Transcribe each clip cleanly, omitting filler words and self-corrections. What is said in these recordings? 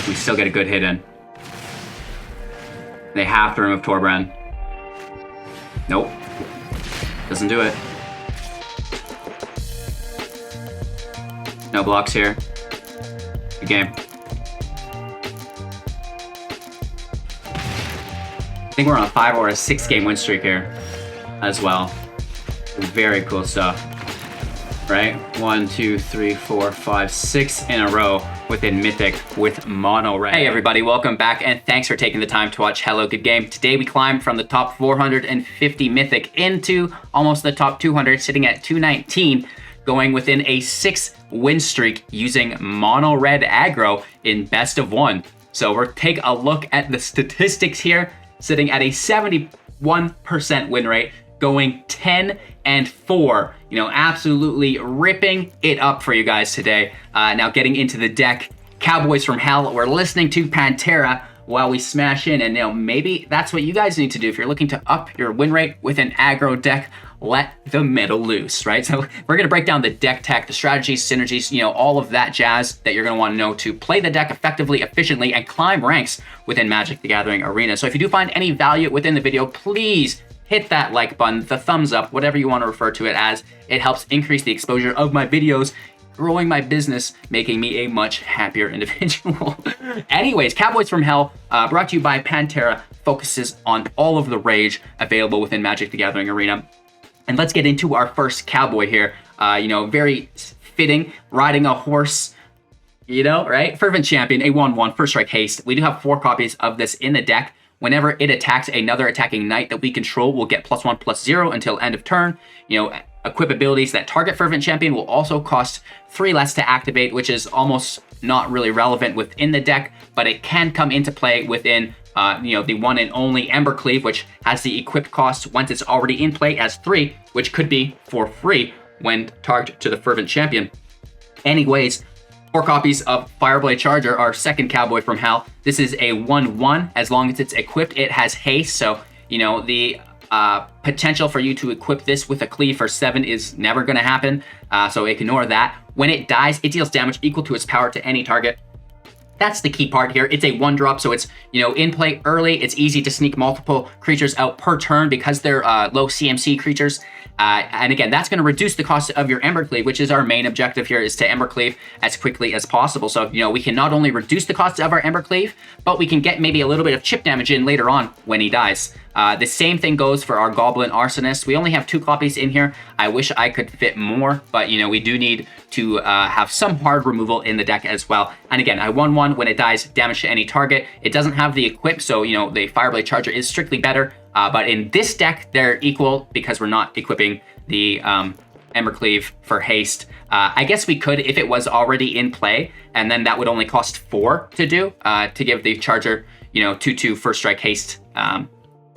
We still get a good hit in. They have to remove Torbran. Nope. Doesn't do it. No blocks here. Good game. I think we're on a 5 or a 6 game win streak here as well. Very cool stuff. Right? 1, 2, 3, 4, 5, 6 in a row within Mythic with mono red. Hey everybody, welcome back and thanks for taking the time to watch Hello Good Game. Today we climbed from the top 450 Mythic into almost the top 200, sitting at 219, going within a 6 win streak using mono red aggro in best of 1. So we'll take a look at the statistics here, sitting at a 71% win rate, going 10-4, you know, absolutely ripping it up for you guys today. Now getting into the deck, Cowboys from Hell, we're listening to Pantera while we smash in, and you know, maybe that's what you guys need to do if you're looking to up your win rate with an aggro deck. Let the metal loose, right? So we're gonna break down the deck tech, the strategies, synergies, you know, all of that jazz that you're gonna wanna know to play the deck effectively, efficiently, and climb ranks within Magic the Gathering arena. So if you do find any value within the video, please hit that like button, the thumbs up, whatever you want to refer to it as. It helps increase the exposure of my videos, growing my business, making me a much happier individual. Anyways, Cowboys from Hell, brought to you by Pantera, focuses on all of the rage available within Magic the Gathering arena. And let's get into our first Cowboy here. You know, very fitting, riding a horse, you know, right? Fervent Champion, a 1/1, first strike haste. We do have 4 copies of this in the deck. Whenever it attacks another attacking knight that we control, we'll get +1/+0 until end of turn. You know, equip abilities that target Fervent Champion will also cost 3 less to activate, which is almost not really relevant within the deck, but it can come into play within, you know, the one and only Embercleave, which has the equip cost once it's already in play as 3, which could be for free when targeted to the Fervent Champion. Anyways, 4 copies of Fireblade Charger, our second Cowboy from Hell. This is a 1/1. As long as it's equipped, it has haste. So, you know, the potential for you to equip this with a cleave for 7 is never going to happen. So ignore that. When it dies, it deals damage equal to its power to any target. That's the key part here. It's a 1-drop, so it's, you know, in play early. It's easy to sneak multiple creatures out per turn because they're low CMC creatures. And again, that's going to reduce the cost of your Embercleave, which is our main objective here, is to Embercleave as quickly as possible. So, you know, we can not only reduce the cost of our Embercleave, but we can get maybe a little bit of chip damage in later on when he dies. The same thing goes for our Goblin Arsonist. We only have 2 copies in here. I wish I could fit more, but, you know, we do need to have some hard removal in the deck as well. And again, I 1/1 when it dies, damage to any target. It doesn't have the equip, so, you know, the Fireblade Charger is strictly better. But in this deck, they're equal because we're not equipping the Embercleave for haste. I guess we could if it was already in play, and then that would only cost 4 to do, to give the Charger, you know, 2/2 first strike haste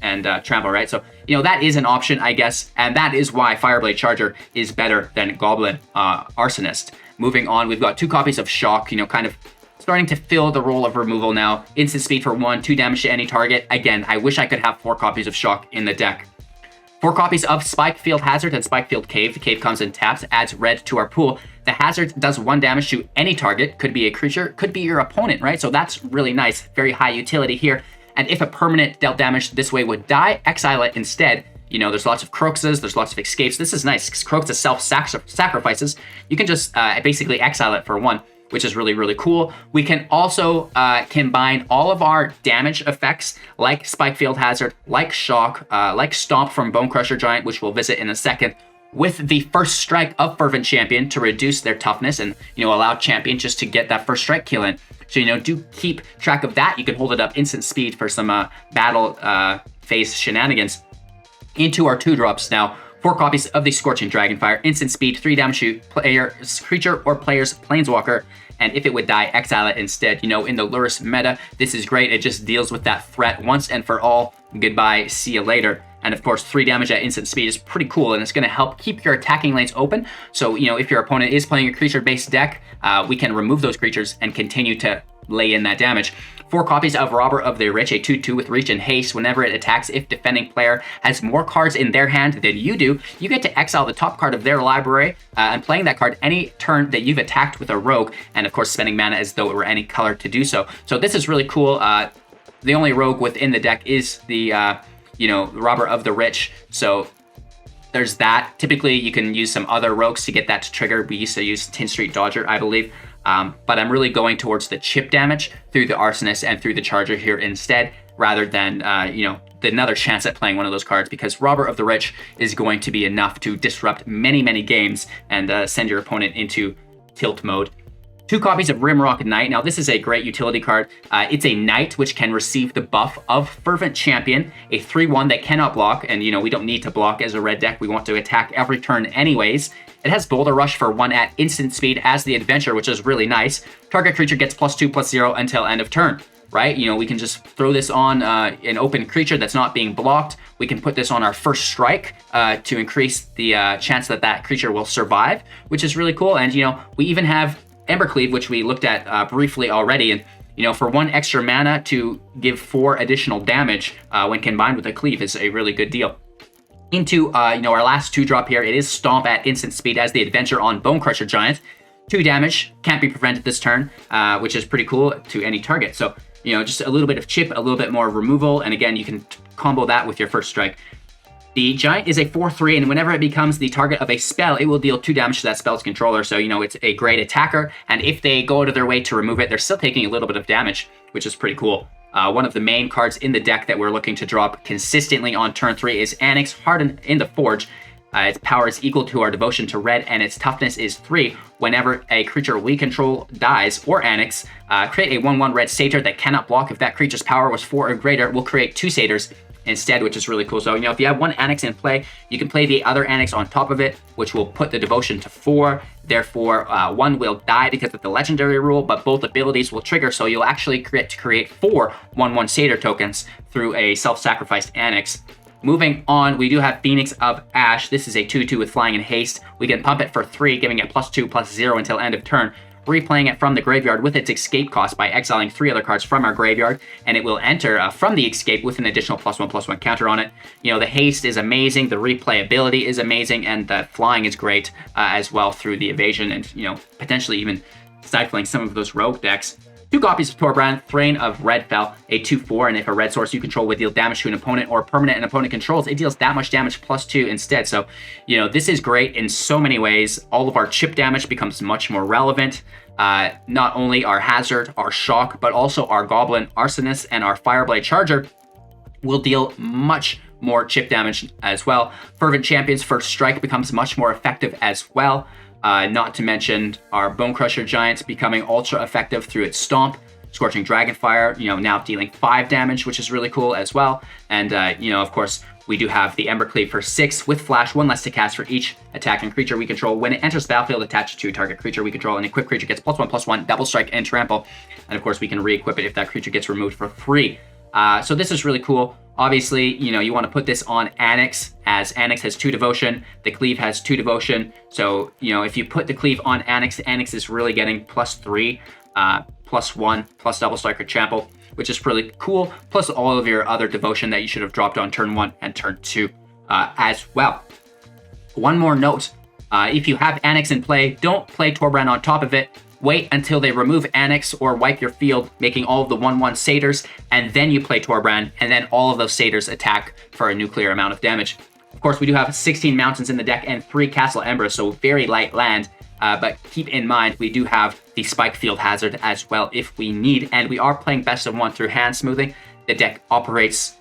and trample, right? So, you know, that is an option, I guess, and that is why Fireblade Charger is better than Goblin Arsonist. Moving on, we've got 2 copies of Shock, you know, kind of starting to fill the role of removal now. Instant speed for 1, 2 damage to any target. Again, I wish I could have 4 copies of Shock in the deck. 4 copies of Spikefield Hazard and Spikefield Cave. The Cave comes in taps, adds red to our pool. The Hazard does 1 damage to any target. Could be a creature, could be your opponent, right? So that's really nice. Very high utility here. And if a permanent dealt damage this way would die, exile it instead. You know, there's lots of Croxes, there's lots of escapes. This is nice because Croxes self-sacrifices. You can just basically exile it for 1. Which is really, really cool. We can also combine all of our damage effects, like Spikefield Hazard, like Shock, like Stomp from Bonecrusher Giant, which we'll visit in a second, with the first strike of Fervent Champion to reduce their toughness and, you know, allow Champion just to get that first strike kill in. So, you know, do keep track of that. You can hold it up instant speed for some battle phase shenanigans. Into our 2-drops now. 4 copies of the Scorching Dragonfire, instant speed, 3 damage to player's creature or player's planeswalker, and if it would die, exile it instead. You know, in the Lurrus meta, this is great. It just deals with that threat once and for all. Goodbye, see you later. And of course, 3 damage at instant speed is pretty cool, and it's going to help keep your attacking lanes open. So, you know, if your opponent is playing a creature-based deck, we can remove those creatures and continue to lay in that damage. 4 copies of Robber of the Rich, a 2/2 with reach and haste. Whenever it attacks, if defending player has more cards in their hand than you do, you get to exile the top card of their library and playing that card any turn that you've attacked with a rogue, and of course spending mana as though it were any color to do so. So this is really cool. The only rogue within the deck is the Robber of the Rich. So there's that. Typically, you can use some other rogues to get that to trigger. We used to use Tin Street Dodger, I believe. But I'm really going towards the chip damage through the Arsonist and through the Charger here instead, rather than, another chance at playing one of those cards, because Robber of the Rich is going to be enough to disrupt many, many games and send your opponent into tilt mode. 2 copies of Rimrock Knight. Now, this is a great utility card. It's a Knight, which can receive the buff of Fervent Champion, a 3/1 that cannot block, and, we don't need to block as a red deck. We want to attack every turn anyways. It has Boulder Rush for 1 at instant speed as the adventure, which is really nice. Target creature gets +2/+0 until end of turn, right? We can just throw this on an open creature that's not being blocked. We can put this on our first strike to increase the chance that that creature will survive, which is really cool. And, we even have Embercleave, which we looked at briefly already. And, for 1 extra mana to give 4 additional damage when combined with a Cleave is a really good deal. Into, our last 2-drop here, it is Stomp at instant speed as the adventure on Bonecrusher Giant. 2 damage, can't be prevented this turn, which is pretty cool to any target. So, just a little bit of chip, a little bit more removal, and again, you can combo that with your first strike. The Giant is a 4/3, and whenever it becomes the target of a spell, it will deal 2 damage to that spell's controller. So, it's a great attacker, and if they go out of their way to remove it, they're still taking a little bit of damage, which is pretty cool. One of the main cards in the deck that we're looking to drop consistently on turn 3 is Anax, Hardened in the Forge. Its power is equal to our devotion to red, and its toughness is 3. Whenever a creature we control dies, or Anax, create a 1/1 red satyr that cannot block. If that creature's power was 4 or greater, we'll create 2 satyrs instead, which is really cool. So, if you have 1 Anax in play, you can play the other Anax on top of it, which will put the devotion to 4. Therefore, 1 will die because of the legendary rule, but both abilities will trigger, so you'll actually create 4 1/1 satyr tokens through a self-sacrificed Anax. Moving on, we do have Phoenix of Ash. This is a 2/2 with flying and haste. We can pump it for 3, giving it +2/+0 until end of turn, replaying it from the graveyard with its escape cost by exiling 3 other cards from our graveyard, and it will enter from the escape with an additional +1/+1 counter on it. The haste is amazing, the replayability is amazing, and the flying is great as well through the evasion and, potentially even stifling some of those rogue decks. 2 copies of Torbran, Thane of Redfell, a 2/4, and if a red source you control would deal damage to an opponent or permanent an opponent controls, it deals that much damage +2 instead. So, this is great in so many ways. All of our chip damage becomes much more relevant. Not only our Hazard, our Shock, but also our Goblin Arsonist and our Fireblade Charger will deal much more chip damage as well. Fervent Champion's first strike becomes much more effective as well. Not to mention our Bonecrusher Giant becoming ultra effective through its Stomp. Scorching Dragonfire, now dealing 5 damage, which is really cool as well. And, of course, we do have the Embercleave for 6 with Flash, 1 less to cast for each attacking creature we control. When it enters the battlefield, attached to target creature we control, and equipped creature gets +1/+1, double strike, and trample. And, of course, we can re-equip it if that creature gets removed for 3. So this is really cool. Obviously, you want to put this on Anax, as Anax has 2 devotion, the Cleave has 2 devotion. So, if you put the Cleave on Anax, Anax is really getting +3, +1, plus double strike or trample, which is really cool, plus all of your other devotion that you should have dropped on turn 1 and turn 2 as well. One more note, if you have Anax in play, don't play Torbran on top of it. Wait until they remove Anax or wipe your field, making all of the 1/1 satyrs, and then you play Torbran, and then all of those satyrs attack for a nuclear amount of damage. Of course, we do have 16 mountains in the deck and 3 Castle Embereth, so very light land. But keep in mind, we do have the Spikefield Hazard as well if we need, and we are playing best of 1 through hand smoothing. The deck operates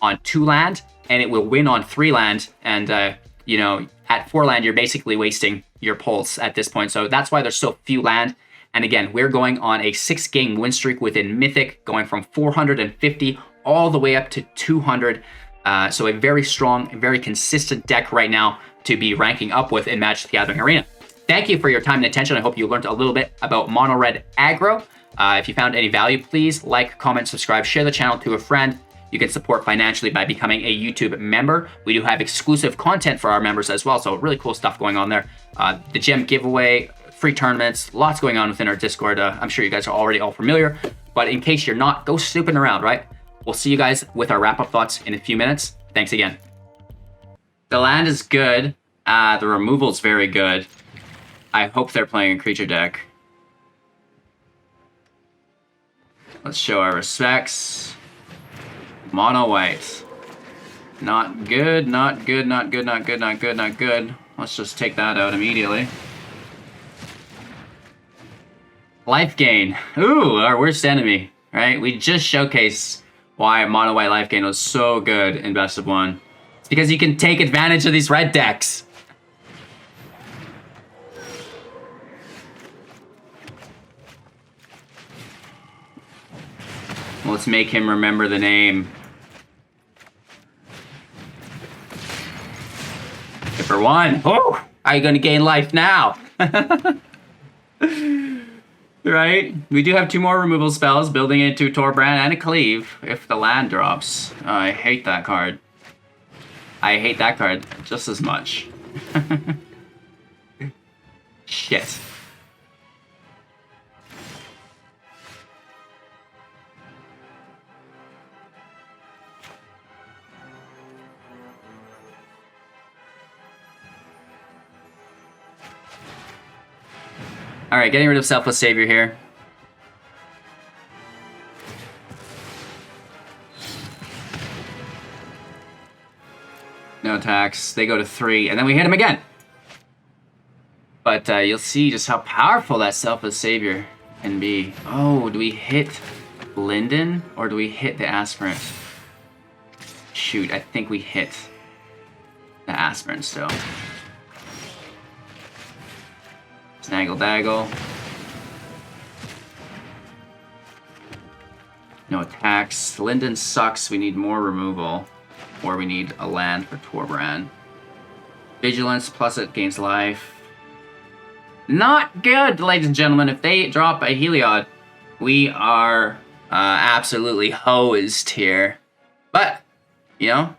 on 2 land, and it will win on 3 land, and at 4 land, you're basically wasting your pulse at this point. So that's why there's so few land. And again, we're going on a 6-game win streak within Mythic, going from 450 all the way up to 200. So a very strong, very consistent deck right now to be ranking up with in Magic the Gathering Arena. Thank you for your time and attention. I hope you learned a little bit about Mono Red Aggro. If you found any value, please like, comment, subscribe, share the channel to a friend. You can support financially by becoming a YouTube member. We do have exclusive content for our members as well, so really cool stuff going on there. The gem giveaway free tournaments, lots going on within our Discord. I'm sure you guys are already all familiar, but in case you're not, go snooping around, right? We'll see you guys with our wrap-up thoughts in a few minutes. Thanks again. The land is good. The removal's very good. I hope they're playing a creature deck. Let's show our respects. Mono white. Not good, not good, not good, not good, not good, not good. Let's just take that out immediately. Life gain. Ooh, our worst enemy, right? We just showcased why mono white life gain was so good in best of one. It's because you can take advantage of these red decks. Let's make him remember the name. Hit for one. Oh, are you going to gain life now? Right? We do have 2 more removal spells, building into Torbran and a Cleave if the land drops. Oh, I hate that card. I hate that card just as much. Shit. Alright, getting rid of Selfless Savior here. No attacks. They go to 3, and then we hit him again. But you'll see just how powerful that Selfless Savior can be. Oh, do we hit Linden, or do we hit the Aspirant? Shoot, I think we hit the Aspirant still. Snaggle Daggle. No attacks. Linden sucks. We need more removal. Or we need a land for Torbran. Vigilance plus it gains life. Not good, ladies and gentlemen. If they drop a Heliod, we are absolutely hosed here. But, you know,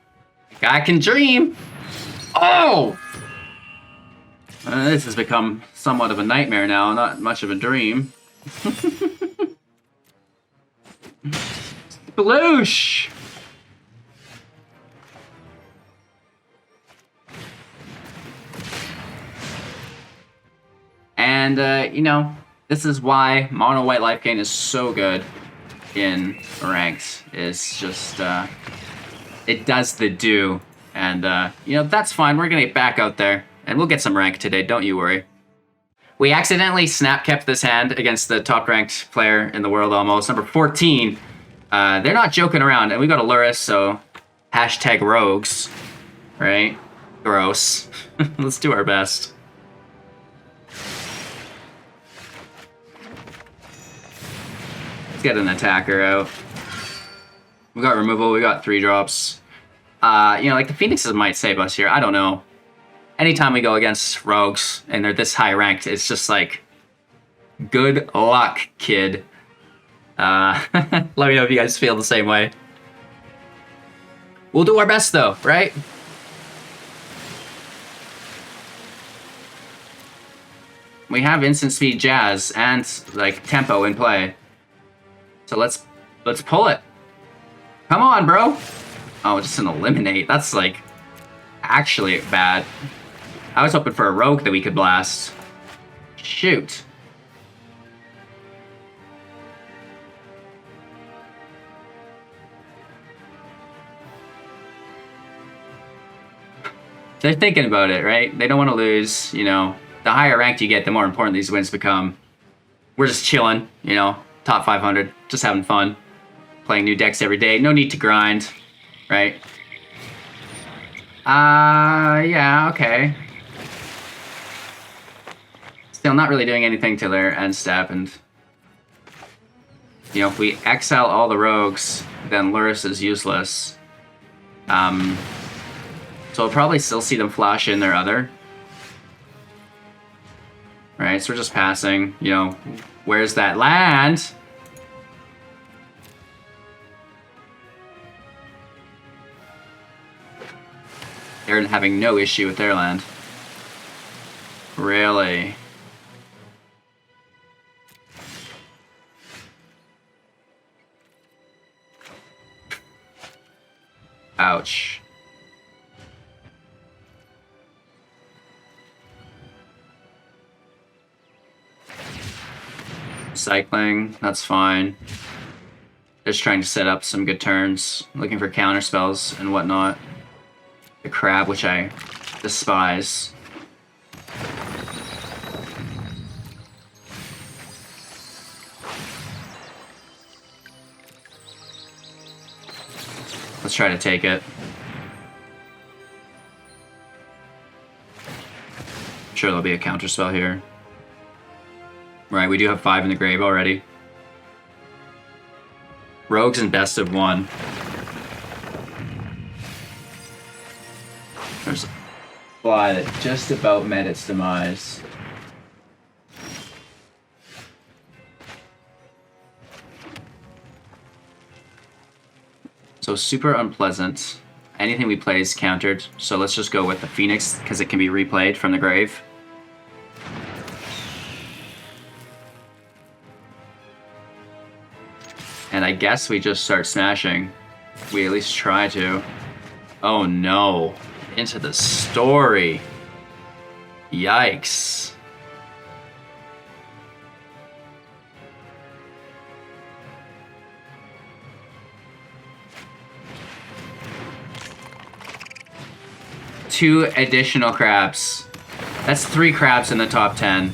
I can dream. Oh! This has become somewhat of a nightmare now, not much of a dream. Sploosh! And, you know, this is why mono white life gain is so good in ranked. It's just, it does the do. And, you know, that's fine. We're gonna get back out there. And we'll get some rank today, don't you worry. We accidentally snap kept this hand against the top ranked player in the world almost, number 14. They're not joking around, and we got a Luris, so hashtag rogues, right? Gross. Let's do our best. Let's get an attacker out. We got removal, we got 3 drops. You know, like the Phoenixes might save us here, I don't know. Anytime we go against rogues and they're this high ranked, it's just like, good luck, kid. Let me know if you guys feel the same way. We'll do our best though, right? We have instant speed jazz and like tempo in play. So let's pull it. Come on, bro. Oh, just an eliminate. That's like actually bad. I was hoping for a rogue that we could blast. Shoot. They're thinking about it, right? They don't want to lose, you know. The higher ranked you get, the more important these wins become. We're just chilling, you know, top 500, just having fun. Playing new decks every day, no need to grind, right? Yeah, okay. Still not really doing anything to their end step, and you know, if we exile all the rogues, then Luris is useless. So we'll probably still see them flash in their other. Right, so we're just passing, you know, where's that land? They're having no issue with their land. Really? Ouch. Cycling, that's fine. Just trying to set up some good turns, looking for counter spells and whatnot. The crab, which I despise. Let's try to take it. I'm sure there'll be a counter spell here. Right, we do have 5 in the grave already. Rogues and best of 1. There's a fly that just about met its demise. So super unpleasant. Anything we play is countered, so let's just go with the Phoenix because it can be replayed from the grave. And I guess we just start smashing. We at least try to. Oh no. Into the story. Yikes. Two additional crabs. That's 3 crabs in the top 10.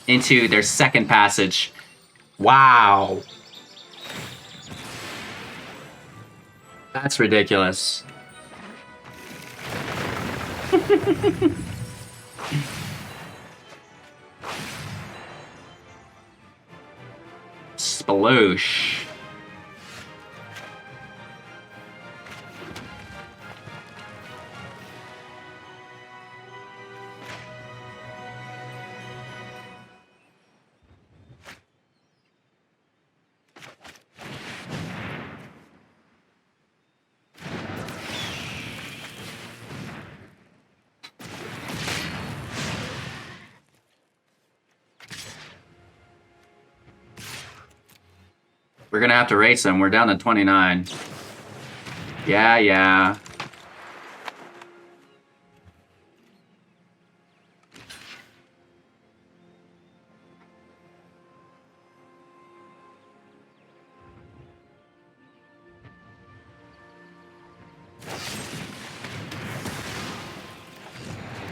Into their second passage. Wow. That's ridiculous. Sploosh. We're gonna have to race them. We're down to 29. Yeah.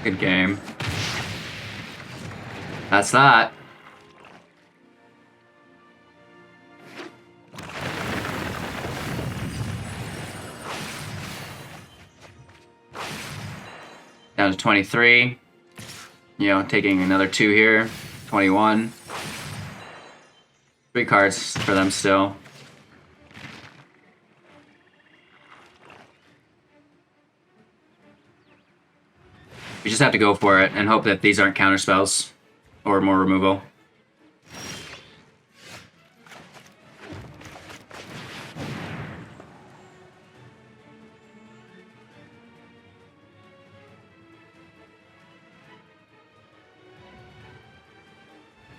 Good game. That's that. Down to 23. You know, taking another 2 here. 21. 3 cards for them still. We just have to go for it and hope that these aren't counter spells or more removal.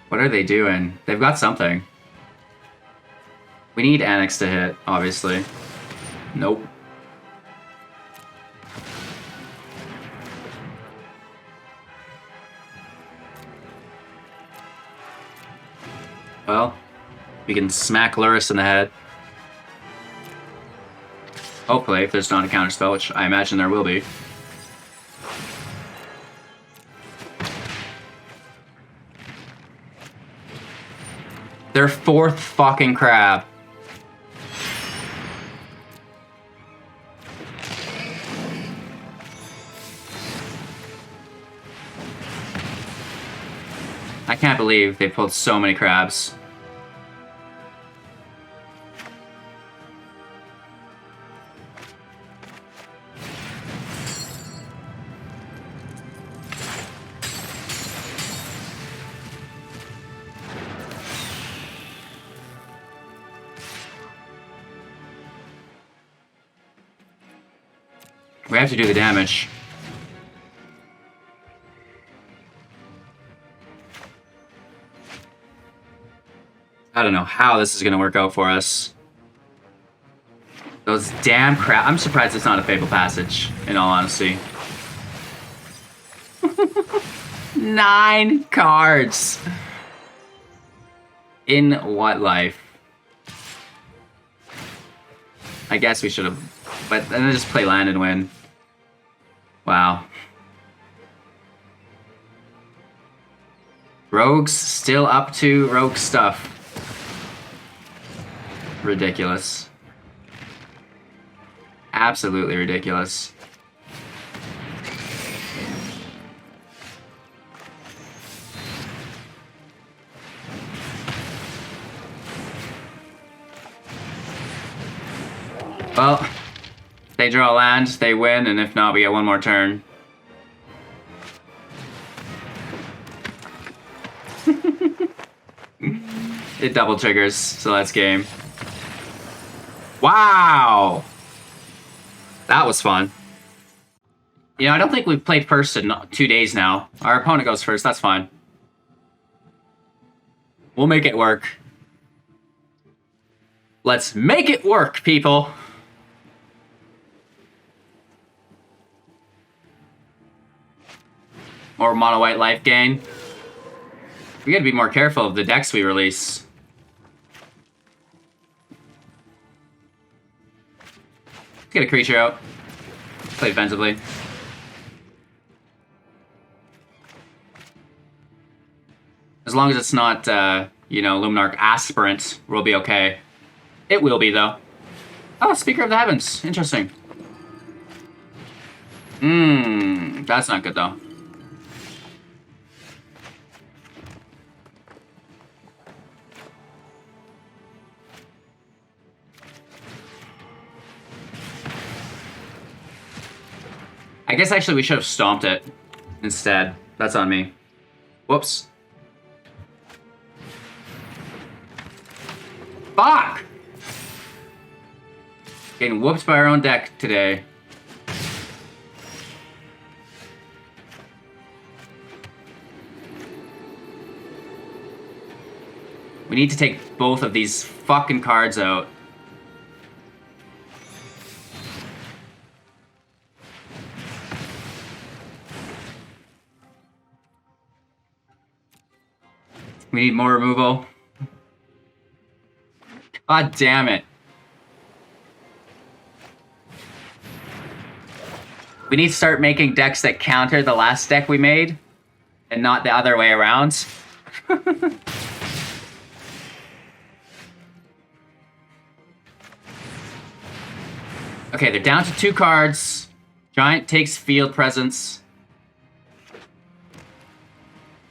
What are they doing? They've got something. We need Anax to hit, obviously. Nope. Well, we can smack Luris in the head. Hopefully, if there's not a counterspell, which I imagine there will be. Their 4th fucking crab. I can't believe they pulled so many crabs. We have to do the damage. I don't know how this is going to work out for us. Those damn crap. I'm surprised it's not a Fabled Passage, in all honesty. 9 cards. In what life? I guess we should have, but then just play land and win. Wow. Rogues still up to rogue stuff. Ridiculous. Absolutely ridiculous. Well, they draw land, they win, and if not, we get one more turn. It double triggers, so that's game. Wow! That was fun. You know, I don't think we've played first in 2 days now. Our opponent goes first, that's fine. We'll make it work. Let's make it work, people! More mono white life gain. We gotta be more careful of the decks we release. Let's get a creature out. Play defensively. As long as it's not, you know, Luminarch Aspirant, we'll be okay. It will be, though. Oh, Speaker of the Heavens. Interesting. That's not good, though. I guess actually we should have stomped it instead. That's on me. Whoops. Fuck! Getting whooped by our own deck today. We need to take both of these fucking cards out. We need more removal. God damn it. We need to start making decks that counter the last deck we made, and not the other way around. Okay, they're down to 2 cards. Giant takes field presence.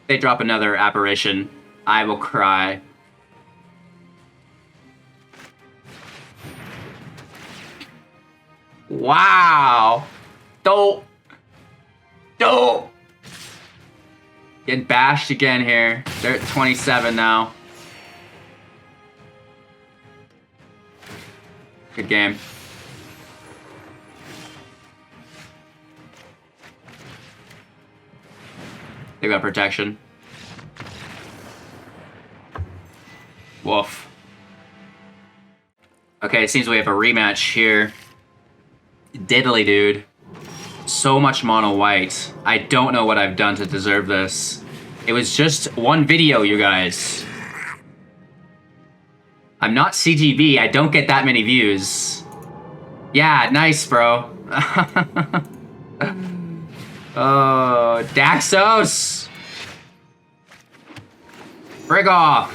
They drop another apparition. I will cry. Wow. Don't. Getting bashed again here. They're at 27 now. Good game. They got protection. Woof. Okay, it seems we have a rematch here. Diddly dude. So much mono white. I don't know what I've done to deserve this. It was just one video, you guys. I'm not CGB. I don't get that many views. Yeah, nice, bro. Oh, Daxos! Frig off!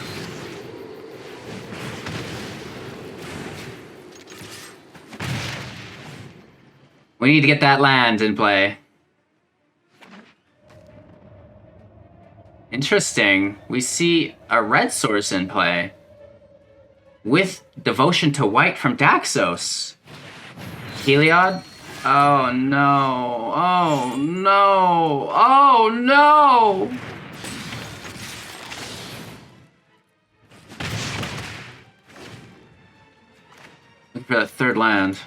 We need to get that land in play. Interesting. We see a red source in play. With Devotion to White from Daxos. Heliod? Oh no. Oh no. Oh no! Looking for that third land.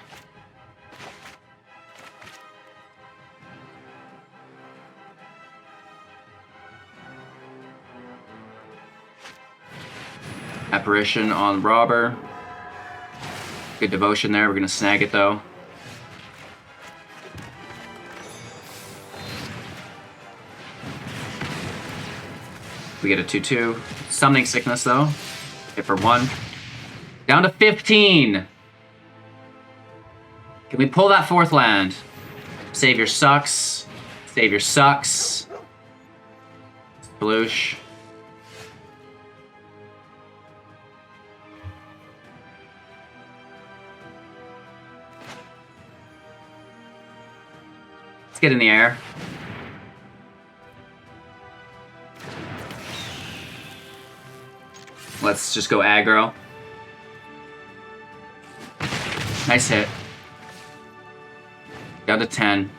Apparition on Robber. Good devotion there. We're gonna snag it though. We get a 2/2. Summoning Sickness though. Hit for 1. Down to 15. Can we pull that 4th land? Savior sucks. Savior sucks. Sploosh. Let's get in the air. Let's just go aggro. Nice hit. Down to 10.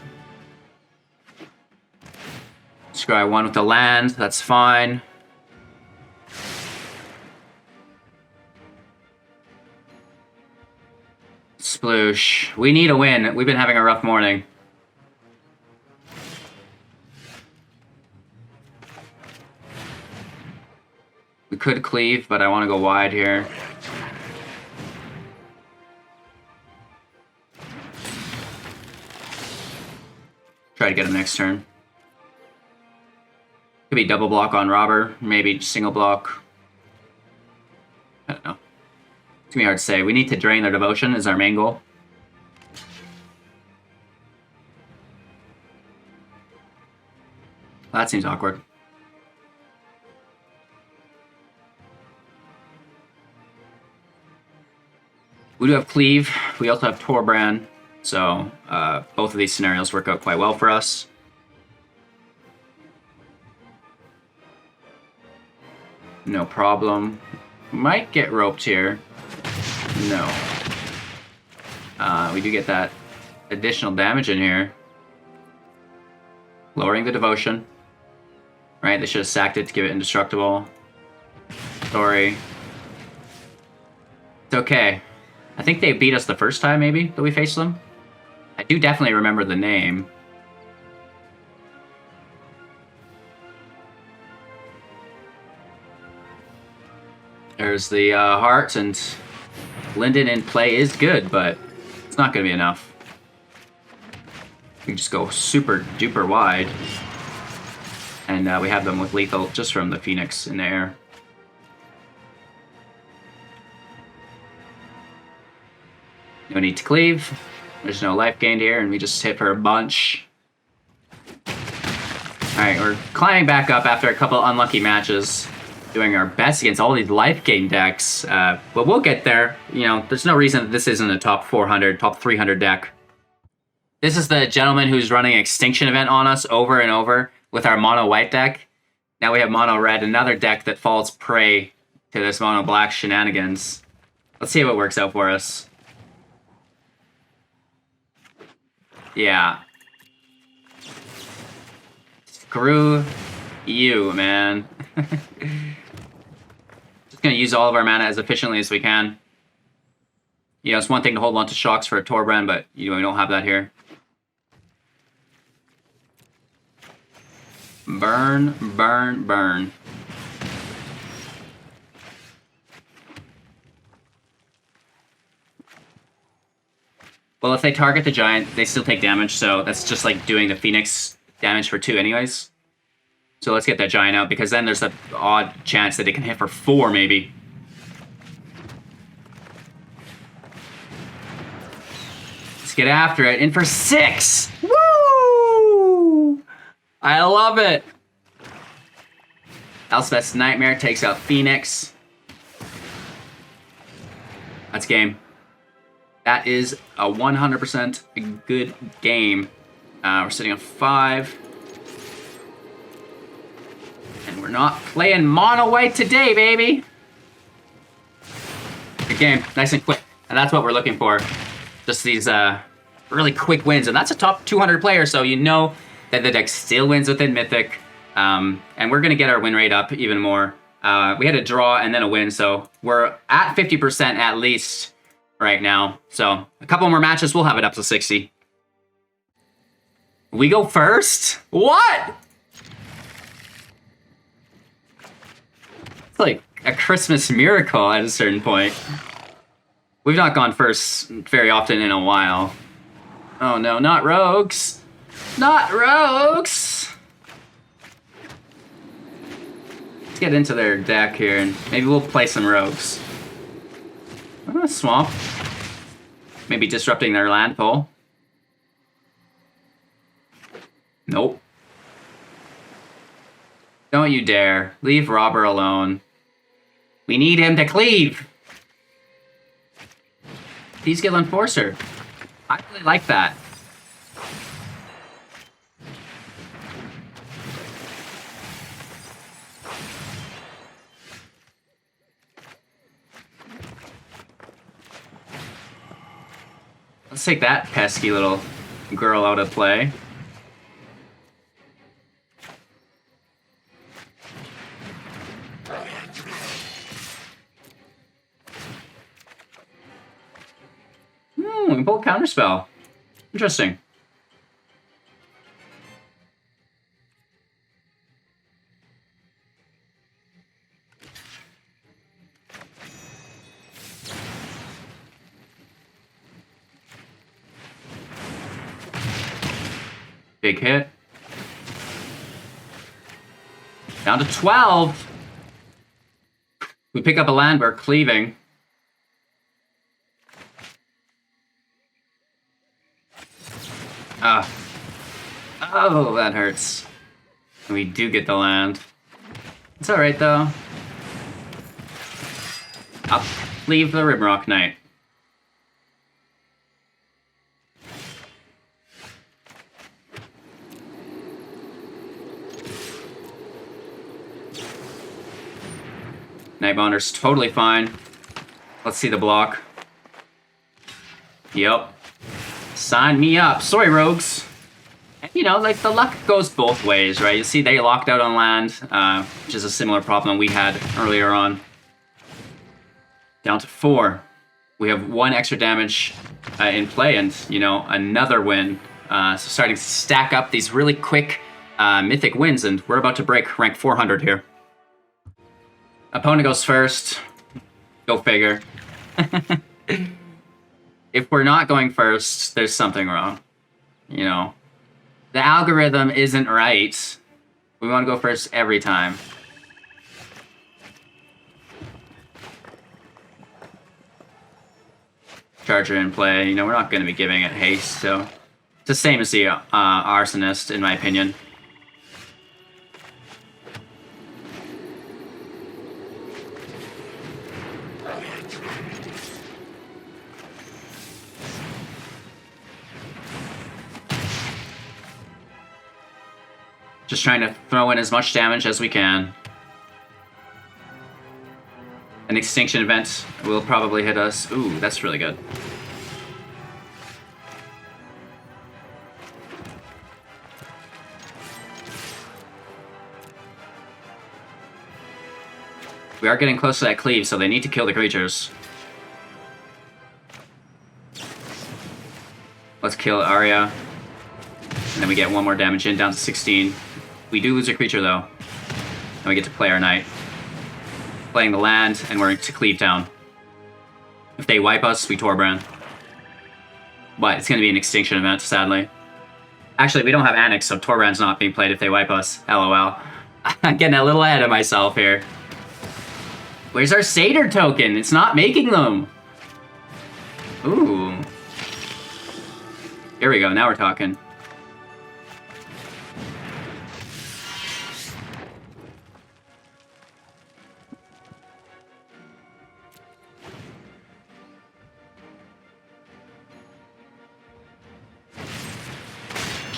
Scry 1 with the land, that's fine. Sploosh. We need a win. We've been having a rough morning. We could cleave, but I want to go wide here. Try to get him next turn. Could be double block on Robber, maybe single block. I don't know. It's gonna be hard to say. We need to drain their devotion is our main goal. That seems awkward. We do have Cleave. We also have Torbran. So both of these scenarios work out quite well for us. No problem. Might get roped here. No. We do get that additional damage in here. Lowering the devotion. Right, they should have sacked it to give it indestructible. Sorry. It's okay. I think they beat us the first time, maybe, that we faced them. I do definitely remember the name. There's the heart, and Linden in play is good, but it's not going to be enough. We can just go super duper wide. And we have them with lethal just from the Phoenix in the air. No need to cleave. There's no life gained here, and we just hit for a bunch. Alright, we're climbing back up after a couple unlucky matches. Doing our best against all these life gain decks. But we'll get there. You know, there's no reason that this isn't a top 400, top 300 deck. This is the gentleman who's running Extinction Event on us over and over with our mono white deck. Now we have mono red, another deck that falls prey to this mono black shenanigans. Let's see how it works out for us. Yeah. Screw you, man. Just gonna use all of our mana as efficiently as we can. You know, it's one thing to hold on to shocks for a Torbran, but you know, we don't have that here. Burn, burn, burn. Well, if they target the giant, they still take damage, so that's just like doing the Phoenix damage for 2 anyways. So let's get that giant out, because then there's an odd chance that it can hit for 4, maybe. Let's get after it. In for 6! Woo! I love it! Elspeth's Nightmare takes out Phoenix. That's game. That is a 100% good game. We're sitting on 5. And we're not playing mono white today, baby. Good game, nice and quick. And that's what we're looking for. Just these really quick wins. And that's a top 200 player, so you know that the deck still wins within Mythic. And we're gonna get our win rate up even more. We had a draw and then a win, so we're at 50% at least right now. So a couple more matches, we'll have it up to 60. We go first? What? It's like a Christmas miracle at a certain point. We've not gone first very often in a while. Oh no, not rogues! Not rogues! Let's get into their deck here and maybe we'll play some rogues. Swamp. Maybe disrupting their land pool. Nope. Don't you dare. Leave Robber alone. We need him to cleave! T-Skill Enforcer. I really like that. Let's take that pesky little girl out of play. We pulled Counterspell. Interesting. Big hit. Down to 12. We pick up a land, we're cleaving. Oh, that hurts. We do get the land. It's alright though. Up, leave the Rimrock Knight. Nightbonder's totally fine. Let's see the block. Yep. Sign me up. Sorry, rogues. And, you know, like, the luck goes both ways, right? You see they locked out on land, which is a similar problem we had earlier on. Down to 4. We have 1 extra damage in play and, you know, another win. So starting to stack up these really quick Mythic wins, and we're about to break rank 400 here. Opponent goes first. Go figure. If we're not going first, there's something wrong. You know, the algorithm isn't right. We want to go first every time. Charger in play. You know, we're not going to be giving it haste, so it's the same as the Arsonist, in my opinion. Just trying to throw in as much damage as we can. An Extinction Event will probably hit us. Ooh, that's really good. We are getting close to that cleave, so they need to kill the creatures. Let's kill Arya. And then we get 1 more damage in, down to 16. We do lose a creature, though. And we get to play our knight. Playing the land, and we're to cleave down. If they wipe us, we Torbran. But it's going to be an Extinction Event, sadly. Actually, we don't have Anax, so Torbran's not being played if they wipe us. LOL. I'm getting a little ahead of myself here. Where's our Satyr token? It's not making them. Ooh. Here we go, now we're talking.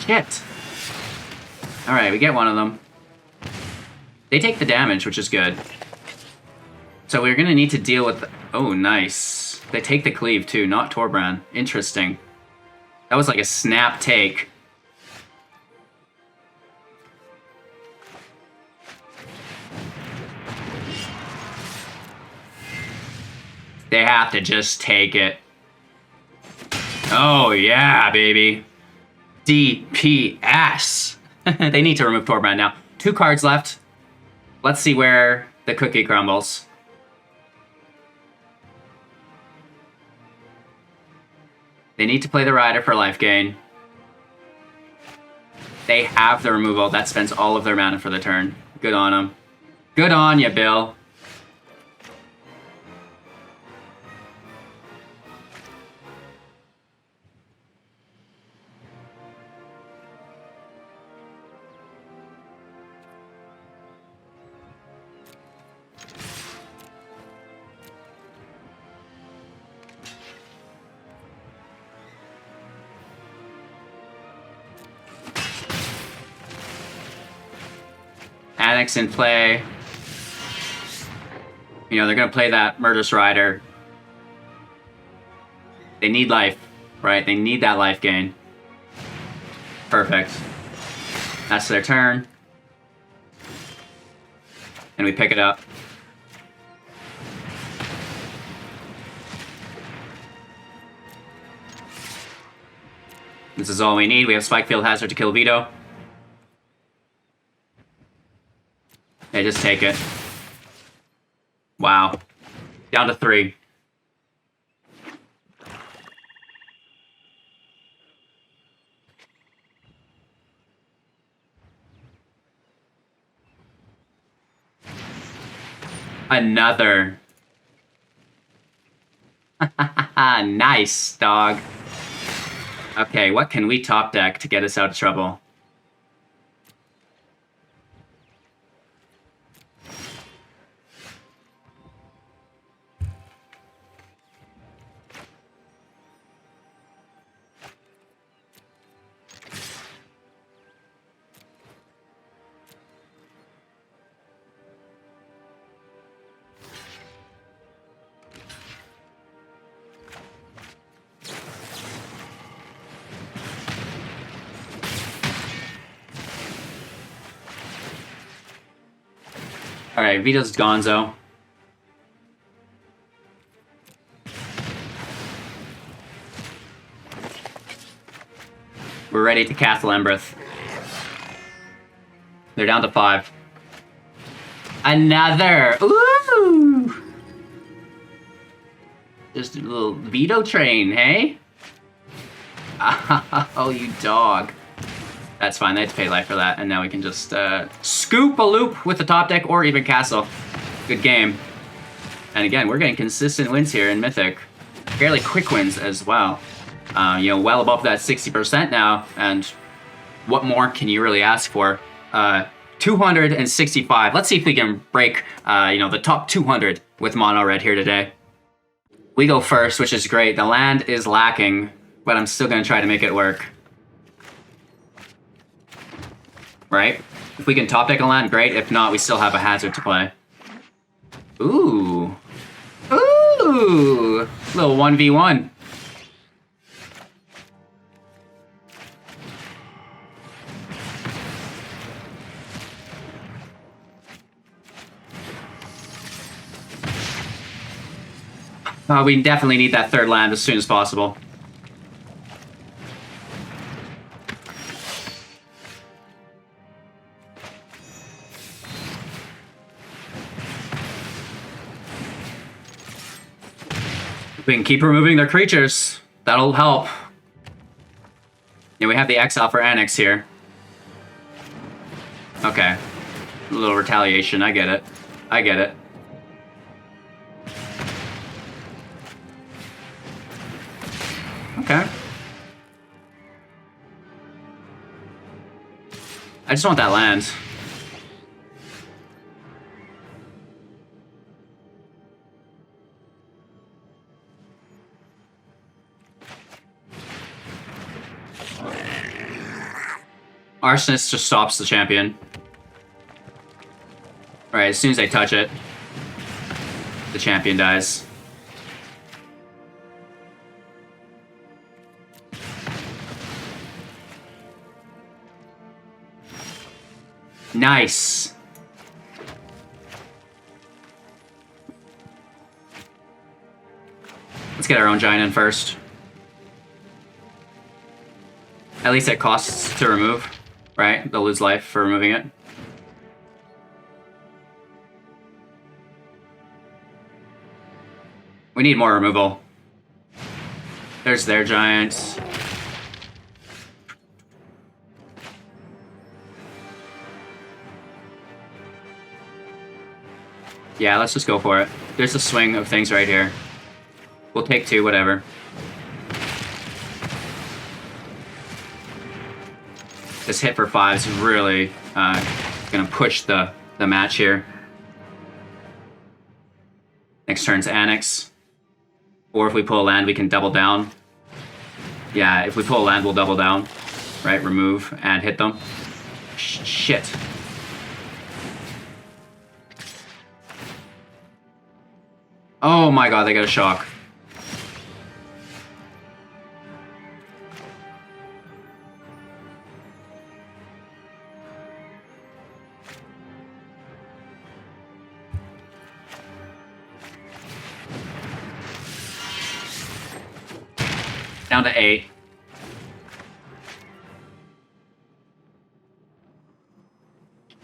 Shit. Alright, we get one of them. They take the damage, which is good. So we're gonna need to deal with... Oh, nice. They take the cleave, too, not Torbran. Interesting. That was like a snap take. They have to just take it. Oh, yeah, baby. DPS. They need to remove Torbran now. 2 cards left. Let's see where the cookie crumbles. They need to play the Rider for life gain. They have the removal. That spends all of their mana for the turn. Good on them. Good on you, Bill. Anax in play. You know, they're going to play that Murderous Rider. They need life, right? They need that life gain. Perfect. That's their turn. And we pick it up. This is all we need. We have Spikefield Hazard to kill Vito. Hey, just take it. Wow. Down to 3. Another. Nice, dog. Okay, what can we top deck to get us out of trouble? Alright, Vito's gonzo. We're ready to Castle Embereth. They're down to 5. Another! Ooh! Just a little Vito train, hey? Oh, you dog. That's fine, they had to pay life for that, and now we can just scoop a loop with the top deck or even castle. Good game. And again, we're getting consistent wins here in Mythic. Fairly quick wins as well. You know, well above that 60% now, and what more can you really ask for? 265. Let's see if we can break, you know, the top 200 with mono red here today. We go first, which is great. The land is lacking, but I'm still going to try to make it work. Right? If we can top deck a land, great. If not, we still have a hazard to play. Ooh. Ooh. Little 1v1. We definitely need that third land as soon as possible. We can keep removing their creatures. That'll help. Yeah, we have the exile for Anax here. Okay. A little retaliation. I get it. I get it. Okay. I just want that land. Arsonist just stops the champion. Alright, as soon as they touch it, the champion dies. Nice. Let's get our own giant in first. At least it costs to remove, right? They'll lose life for removing it. We need more removal. There's their giant. Yeah, let's just go for it. There's a swing of things right here. We'll take 2, whatever. This hit for 5 is really gonna push the match here. Next turn's Anax. Or if we pull a land, we can double down. Yeah, if we pull a land, we'll double down. Right, remove and hit them. Shit. Oh my god, they got a shock. Down to 8.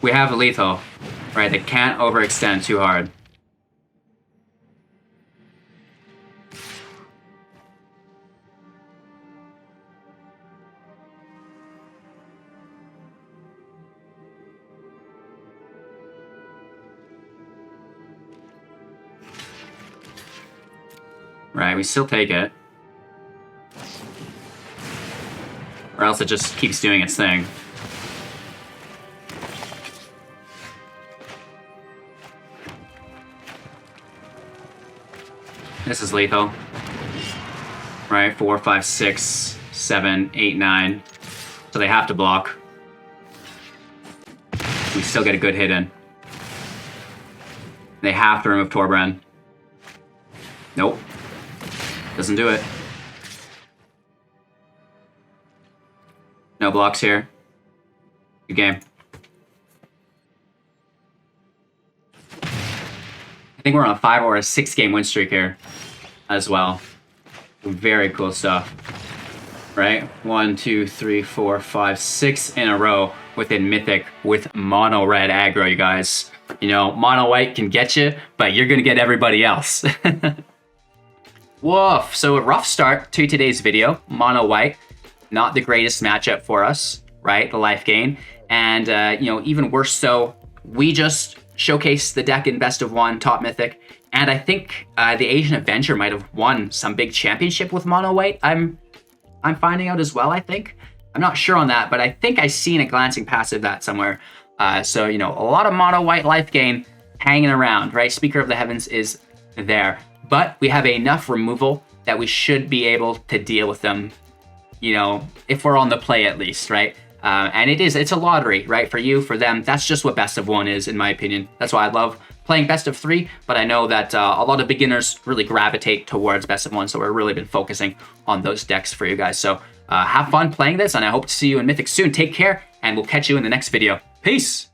We have a lethal, right? They can't overextend too hard. Right, we still take it. Or else it just keeps doing its thing. This is lethal. Right, 4, 5, 6, 7, 8, 9. So they have to block. We still get a good hit in. They have to remove Torbran. Nope. Doesn't do it. No blocks here. Good game. I think we're on a 5 or a 6 game win streak here as well. Very cool stuff. Right? 1, 2, 3, 4, 5, 6 in a row within Mythic with mono red aggro, you guys. You know, mono white can get you, but you're gonna get everybody else. Woof. So a rough start to today's video. Mono white, not the greatest matchup for us, right? The life gain. And, you know, even worse so, we just showcased the deck in best of 1, top Mythic. And I think the Asian Avenger might have won some big championship with mono white. I'm finding out as well, I think. I'm not sure on that, but I think I seen a glancing passive that somewhere. So, you know, a lot of mono white life gain hanging around, right? Speaker of the Heavens is there. But we have enough removal that we should be able to deal with them, you know, if we're on the play at least, right? And it's a lottery, right? For you, for them, that's just what best of 1 is, in my opinion. That's why I love playing best of 3, but I know that a lot of beginners really gravitate towards best of 1, so we've really been focusing on those decks for you guys. So have fun playing this, and I hope to see you in Mythic soon. Take care, and we'll catch you in the next video. Peace!